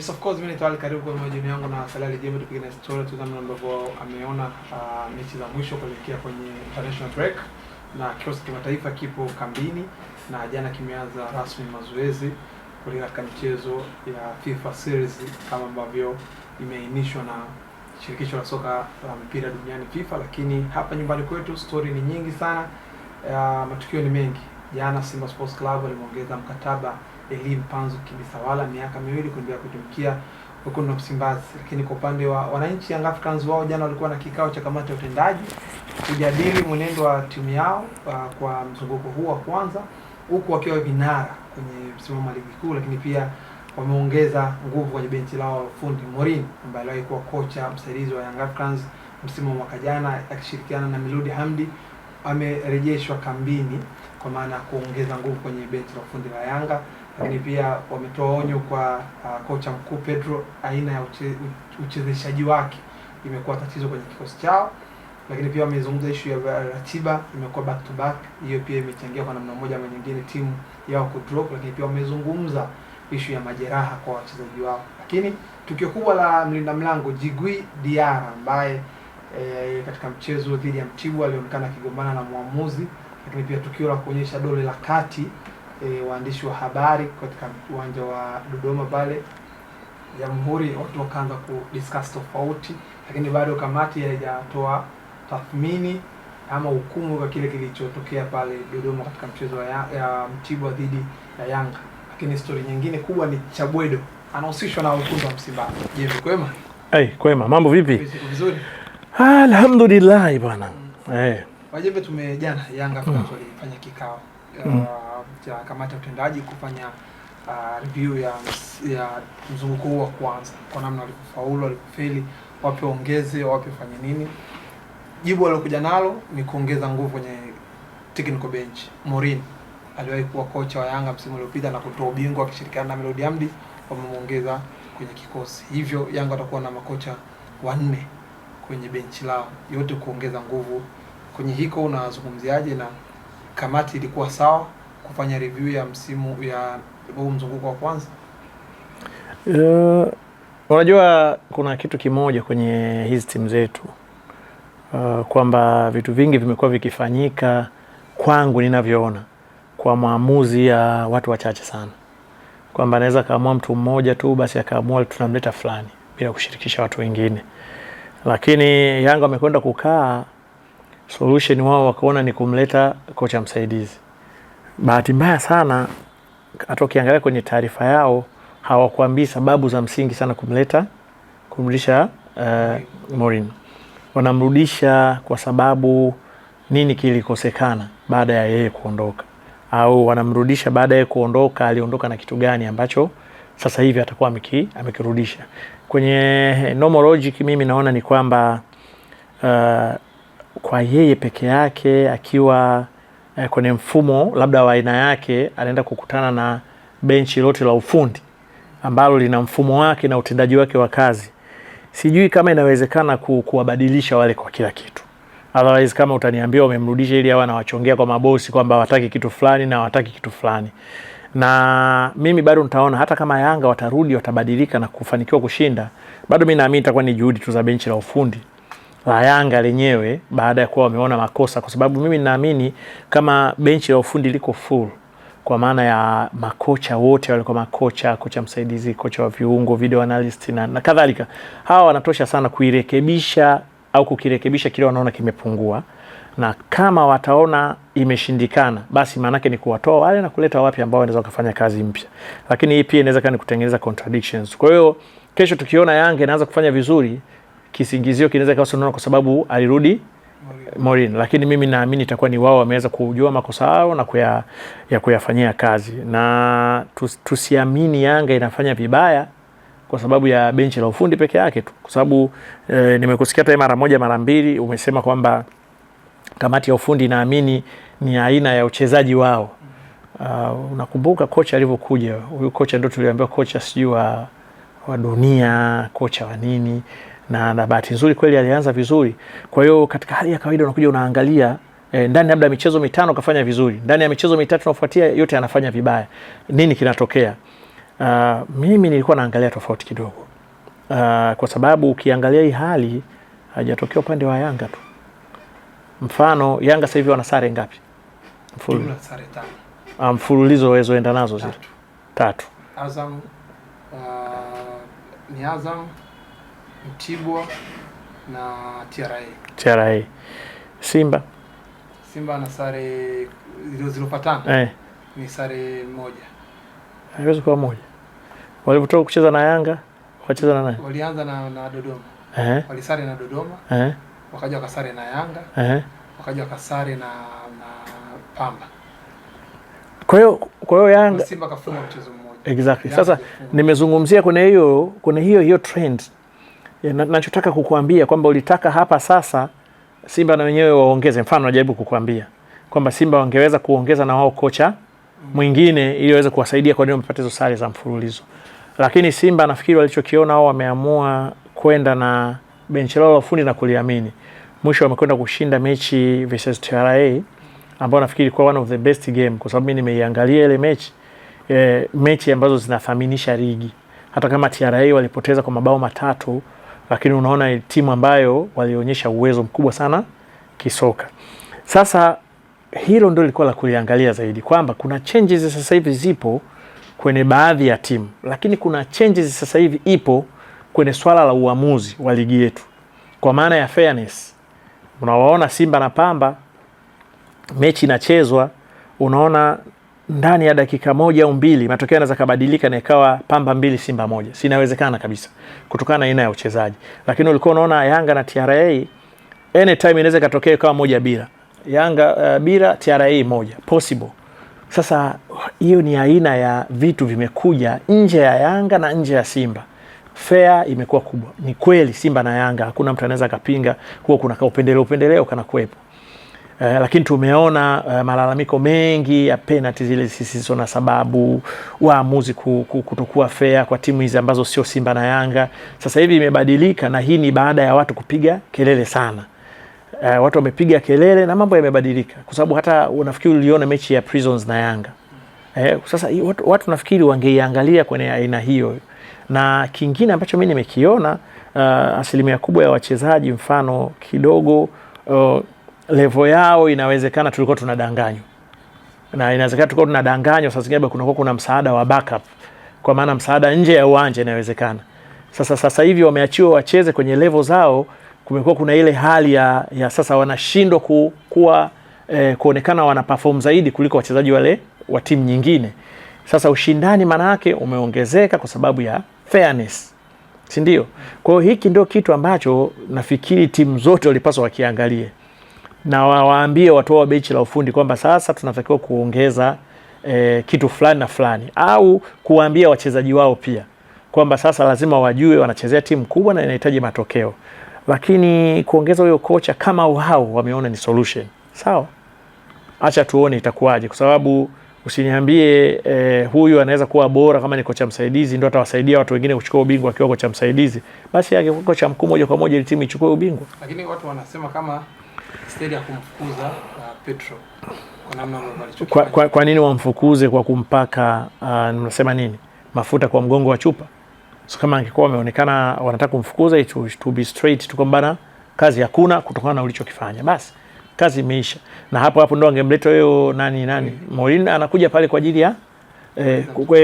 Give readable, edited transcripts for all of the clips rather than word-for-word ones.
Yes, of course, mimi nitawali karibu kwa majini yangu na Salali Jembe tupige na story tu namna ambavyo ameona mechi za mwisho kuelekea kwenye international break, na kikosi kimataifa kipo kambini na jana kimeanza rasmi mazoezi kuelekea katika michezo ya FIFA Series kama ambavyo imeainishwa na shirikisho la soka la mpira duniani FIFA. Lakini hapa nyumbani kwetu story ni nyingi sana, matukio ni mengi. Jana Simba Sports Club alimuongeza mkataba Elie Mpanzu Kibisawala miaka 2 kuendelea kutumikia wekundu wa Msimbazi. Lakini kwa upande wa wananchi Young Africans, wao jana walikuwa na kikao cha kamati ya utendaji kujadili mwenendo wa timu yao kwa mzunguko huu wa kwanza, huku wakiwa vinara kwenye msimamo wa ligi kuu. Lakini pia wameongeza nguvu kwenye benchi lao la ufundi. Morin ambaye alikuwa kocha msaidizi wa Young Africans msimu wa mwaka jana akishirikiana na Miludi Hamdi amerejeshwa kambini kwa maana kuongeza nguvu kwenye benchi la ufundi la Yanga. Lakini pia wametoa onyo kwa kocha mkuu Pedro, aina ya uchezeshaji wake imekuwa tatizo kwenye kikosi chao. Lakini pia wamezungumza issue ya ratiba, imekuwa back to back, hiyo pia imechangia kwa namna moja ama nyingine timu yao ku drop. Lakini pia wamezungumza issue ya majeraha kwa wachezaji wao. Lakini tukio kubwa la mlinda mlango Djigui Diarra ambaye katika mchezo dhidi ya Mtibwa alionekana akigombana na muamuzi. Lakini pia tukio la kuonyesha dole la kati waandishi wa habari katika uwanja wa Dodoma pale Jamhuri, watu wakaanza kudiscuss tofauti, lakini bado kamati haijatoa tathmini ama hukumu kwa kile kilichotokea pale Dodoma katika mchezo ya Mtibwa dhidi ya Yanga. Lakini story nyingine kubwa ni Chabwedo anahusishwa na wekundu wa Msimbazi. Je, kwema? Kwema. Mambo vipi? Vizuri. Alhamdulillah bwana. Wajembe tumejana Yanga tulifanya kikao cha kamati ya utendaji kufanya review ya mzunguko huu wa kwanza, kwa namna walipofaulu, walipofeli, wapi waongeze, wapi fanye nini. Jibu waliokuja nalo ni kuongeza nguvu kwenye technical bench. Morin aliwahi kuwa kocha wa Yanga msimu uliopita na kutoa ubingwa akishirikiana na Melody Hamdi, wamemuongeza kwenye kikosi. Hivyo Yanga watakuwa na makocha 4 kwenye benchi lao, yote kuongeza nguvu kwenye hiko. Unazungumziaje? Na kamati ilikuwa sawa kufanya review ya msimu ya huu mzunguko wa kwanza? Unajua kuna kitu kimoja kwenye hizi timu zetu, kwamba vitu vingi vimekuwa vikifanyika kwangu ninavyoona kwa maamuzi ya watu wachache sana, kwamba anaweza kaamua mtu mmoja tu basi akaamua tunamleta fulani bila kushirikisha watu wengine. Lakini Yanga wamekwenda kukaa, solution wao wakaona ni kumleta kocha msaidizi. Bahati mbaya sana hata ukiangalia kwenye taarifa yao hawakuambii sababu za msingi sana kumrudisha Morin. Wanamrudisha kwa sababu nini kilikosekana baada ya yeye kuondoka, au wanamrudisha baada ya kuondoka aliondoka na kitu gani ambacho sasa hivi atakuwa amekirudisha. Kwenye normal logic mimi naona ni kwamba kwa yeye peke yake akiwa kwenye mfumo labda wa aina yake anaenda kukutana na benchi lote la ufundi ambalo lina mfumo wake na utendaji wake wa kazi, sijui kama inawezekana kuwabadilisha wale kwa kila kitu. Otherwise kama utaniambia umemrudisha ili awe anawachongea kwa mabosi kwamba hawataki kitu fulani na hawataki kitu fulani, na mimi bado nitaona hata kama Yanga watarudi watabadilika na kufanikiwa kushinda, bado mimi naamini itakuwa ni juhudi tu za benchi la ufundi la Yanga lenyewe baada ya kuwa wameona makosa. Kwa sababu mimi ninaamini kama benchi la ufundi liko full, kwa maana ya makocha wote walikuwa makocha, kocha msaidizi, kocha wa viungo, video analyst na kadhalika, hawa wanatosha sana kuirekebisha au kukirekebisha kile wanaona kimepungua. Na kama wataona imeshindikana, basi maana yake ni kuwatoa wale na kuleta wapi ambao wanaweza kufanya kazi mpya. Lakini hii pia inaweza kani kutengeneza contradictions. Kwa hiyo kesho tukiona Yanga inaanza kufanya vizuri, kisingizio kinaweza kawa tunaona kwa sababu alirudi Morin. Lakini mimi naamini itakuwa ni wao wameweza kujua makosa yao na kuyafanyia kazi. Na tusiamini Yanga inafanya vibaya kwa sababu ya benchi la ufundi peke yake tu. Kwa sababu nimekusikia hata mara moja mara mbili umesema kwamba kamati ya ufundi naamini ni aina ya uchezaji wao. Unakumbuka kocha alivyokuja, huyu kocha ndio tuliambiwa kocha sijui wa dunia, kocha wa nini, na bahati nzuri kweli alianza vizuri. Kwa hiyo katika hali ya kawaida unakuja unaangalia ndani labda michezo 5 kafanya vizuri, ndani ya michezo 3 inayofuatia yote anafanya vibaya. Nini kinatokea? Mimi nilikuwa naangalia tofauti kidogo. Kwa sababu ukiangalia hii hali haijatokea upande wa Yanga tu. Mfano Yanga sasa hivi wana sare ngapi? Sare 5. Mfululizo wezoenda nazo zile 3. Azam, ni Azam, Mtibwa na TRA. Simba na sare zilizopatana ni sare 1. Haiwezi kuwa 1. Walipotoka kucheza na Yanga wakacheza na nani? Walianza na Dodoma. Walisare na Dodoma. Wakaja wakasare na Yanga. Wakaja wakasare na Pamba. Kwa hiyo Yanga Simba kafunga mchezo mmoja. Exactly. Sasa nimezungumzia kuna hiyo trend. Ninachotaka kukuambia kwamba ulitaka hapa sasa Simba na wenyewe waongeze. Mfano najaribu kukuambia kwamba Simba wangeweza kuongeza na wao kocha mwingine ili waweze kuwasaidia kwa nini wapate hizo sare za mfululizo. Lakini Simba nafikiri walichokiona wao wameamua kwenda na benchi lao la ufundi na kuliamini. Mwisho wamekwenda kushinda mechi versus TRA ambao nafikiri kwa one of the best game kwa sababu mimi nimeiangalia ile mechi ambazo zinathaminisha ligi. Hata kama TRA walipoteza kwa mabao 3, lakini unaona timu ambayo walionyesha uwezo mkubwa sana kisoka. Sasa hilo ndio lilikuwa la kuliangalia zaidi kwamba kuna changes sasa hivi zipo kwenye baadhi ya timu, lakini kuna changes sasa hivi ipo kwenye swala la uamuzi wa ligi yetu. Kwa maana ya fairness. Unawaona Simba na Pamba mechi inachezwa, unaona ndani ya dakika 1 au 2 matokeo yanaweza kubadilika na ikawa Pamba 2 Simba 1. Sinawezekana kabisa kutokana na aina ya uchezaji. Lakini ulikuwa unaona Yanga na TRA anytime inaweza katokea ikawa 1-0. Yanga bila TRA 1 possible. Sasa hiyo ni aina ya vitu vimekuja nje ya Yanga na nje ya Simba. Fair imekuwa kubwa. Ni kweli Simba na Yanga hakuna mtu anaweza kupinga huo kuna upendeleo kana kuepo. Lakini tumeona malalamiko mengi ya penalty zile zisizo na sababu, waamuzi kutokuwa fair kwa timu hizi ambazo sio Simba na Yanga. Sasa hivi imebadilika na hii ni baada ya watu kupiga kelele sana. Watu wamepiga kelele na mambo yamebadilika. Kwa sababu hata unafikiri uliona mechi ya Prisons na Yanga. Sasa watu nafikiri wangeiangalia kwenye aina hiyo. Na kingine ambacho mimi nimekiona asilimia kubwa ya wachezaji mfano kidogo level yao inawezekana tulikuwa tunadanganywa. Na inawezekana tulikuwa tunadanganywa sasa zingine kuna msaada wa backup. Kwa maana msaada nje ya uwanja inawezekana. Sasa hivi wameachiwa wacheze kwenye level zao, kumekuwa kuna ile hali ya sasa wanashindwa kuonekana wana perform zaidi kuliko wachezaji wale wa timu nyingine. Sasa ushindani maana yake umeongezeka kwa sababu ya fairness. Si ndio? Kwa hiyo hiki ndio kitu ambacho nafikiri timu zote walipaswa wakiangalie. Na waambie watu wa benchi la ufundi kwamba sasa tunatakiwa kuongeza kitu fulani na fulani au kuambia wachezaji wao pia kwamba sasa lazima wajue wanachezea timu kubwa na inahitaji matokeo. Lakini kuongeza huyo kocha kama wao wameona ni solution. Sawa? Acha tuone itakuwaje kwa sababu usiniambie huyu anaweza kuwa bora kama ni kocha msaidizi ndio atawasaidia watu wengine kuchukua ubingwa akiwa kocha msaidizi. Basi yake kocha mkuu moja kwa moja ili timu ichukue ubingwa. Lakini watu wanasema kama stadi ya kumfukuza Petro kwa namna ambavyo kwa nini wamfukuze kwa kumpaka mnasema nini? Mafuta kwa mgongo wa chupa. So kama angekuwa wameonekana wanataka kumfukuza to be straight tu kwamba kazi hakuna kutokana na ulichokifanya. Basi kazi imeisha. Na hapo ndo angemleta huyo nani Mourinho anakuja pale kwa ajili ya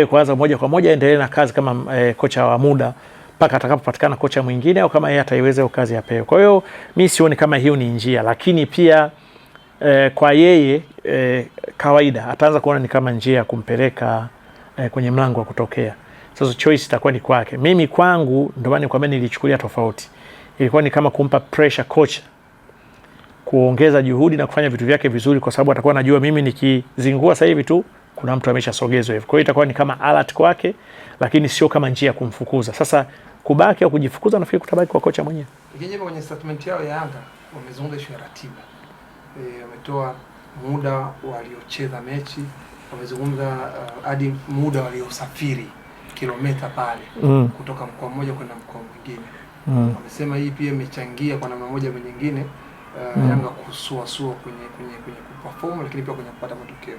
kwanza moja kwa moja endelee na kazi kama kocha wa muda mpaka atakapopatikana kocha mwingine au kama yeye ataiweza kazi ya peo. Kwa hiyo mimi sioni kama hiyo ni njia, lakini pia kwa yeye kawaida ataanza kuona ni kama njia ya kumpeleka kwenye mlango wa kutokea. Sasa choice itakuwa ni kwake. Mimi kwangu ndio maana nikwambia nilichukulia tofauti. Ilikuwa ni kama kumpa pressure kocha kuongeza juhudi na kufanya vitu vyake vizuri kwa sababu atakuwa anajua mimi nikizingua sasa hivi tu kuna mtu ameshasogezwa hivi. Kwa hiyo itakuwa ni kama alert kwake lakini sio kama njia ya kumfukuza. Sasa kubaki au kujifukuza nafikiri kutabaki kwa kocha mwenyewe. Ikija kwenye statement yao ya Yanga wamezungumza issue ya ratiba. Wametoa muda waliocheza mechi, wamezungumza hadi muda waliosafiri kilomita pale kutoka mkoa mmoja kwenda mkoa mwingine. Wamesema hii pia imechangia kwa namna moja au nyingine Yanga kusuasua kwenye kuperform lakini pia kwenye kupata matokeo.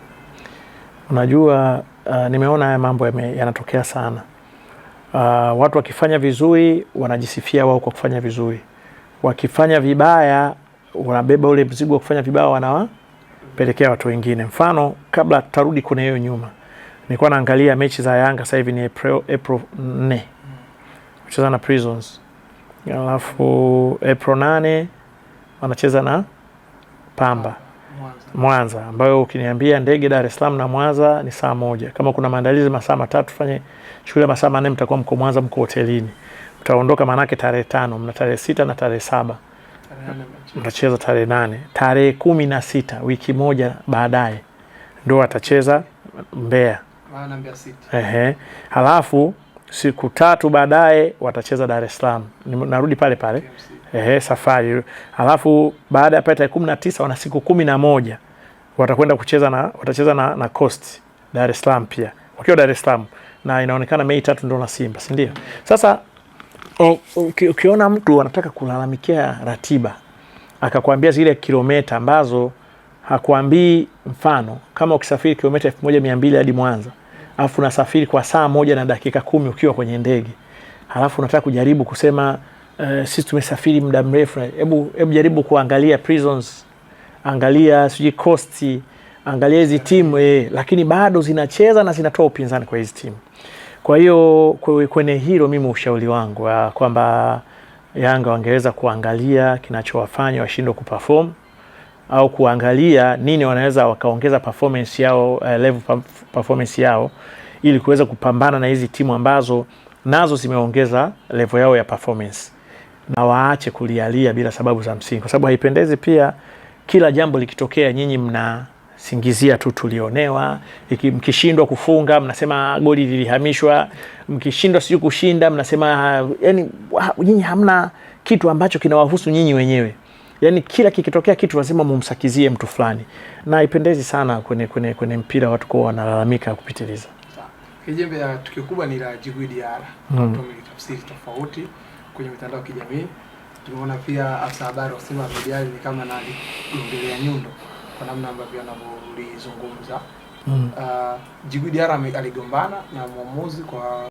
Unajua nimeona haya mambo yanatokea sana. Watu wakifanya vizuri wanajisifia wao kwa kufanya vizuri. Wakifanya vibaya wanabeba ule mzigo wa kufanya vibaya, wanawapelekea watu wengine. Mfano, kabla tarudi kwenye hiyo nyuma, nilikuwa naangalia mechi za Yanga. Sasa hivi ni April 4 kucheza na Prisons, alafu April 8 wanacheza na Pamba Mwanza, ambayo ukiniambia ndege Dar es Salaam na Mwanza ni saa moja. Kama kuna maandalizi masaa matatu, fanye shule masaa 4, mtakuwa mko Mwanza, mko hotelini. Mtaondoka manake tarehe 5, mna tarehe 6 na tarehe 7. Mtacheza tarehe 8. Tarehe 16, wiki moja baadaye, ndio watacheza Mbeya. Halafu siku 3 baadaye watacheza Dar es Salaam. Narudi pale pale. Safari. Halafu baada ya tarehe 19 wana siku 11 watakwenda watacheza na Coast Dar es Salaam pia. Wakiwa Dar es Salaam, na inaonekana Mei 3 ndio na Simba, si ndio? Sasa ukiona mtu anataka kulalamikia ratiba, akakwambia zile kilomita ambazo hakuambii, mfano kama ukisafiri kilomita 1200 hadi Mwanza, alafu unasafiri kwa saa 1 na dakika 10 ukiwa kwenye ndege, halafu unataka kujaribu kusema sisi tumesafiri muda mrefu. Hebu jaribu kuangalia Prisons, angalia siji Coast, angalia hizi timu lakini bado zinacheza na zinatoa upinzani kwa hizi timu. Kwa hiyo kwenye hilo mimi ushauri wangu kwamba Yanga wangeweza kuangalia kinachowafanya washindwe kuperform, au kuangalia nini wanaweza wakaongeza performance yao, level performance yao, ili kuweza kupambana na hizi timu ambazo nazo zimeongeza level yao ya performance, na waache kulialia bila sababu za msingi, kwa sababu haipendezi pia kila jambo likitokea nyinyi mnasingizia tu tulionewa. Mkishindwa kufunga mnasema goli lilihamishwa, mkishindwa sio kushinda mnasema, yani nyinyi hamna kitu ambacho kinawahusu nyinyi wenyewe. Yani kila kikitokea kitu lazima mumsakizie mtu fulani, na haipendezi sana kwenye mpira watu kwa wanalalamika kupitiliza. Kijembe ya tukio kubwa ni la Djigui Diarra. Tumetafsiri tofauti kwenye mitandao ya kijamii. Tumeona pia afisa habari wa Simba Mediali ni kama anaongelea nyundo kwa namna ambavyo anavyolizungumza. Djigui Diarra aligombana na mwamuzi kwa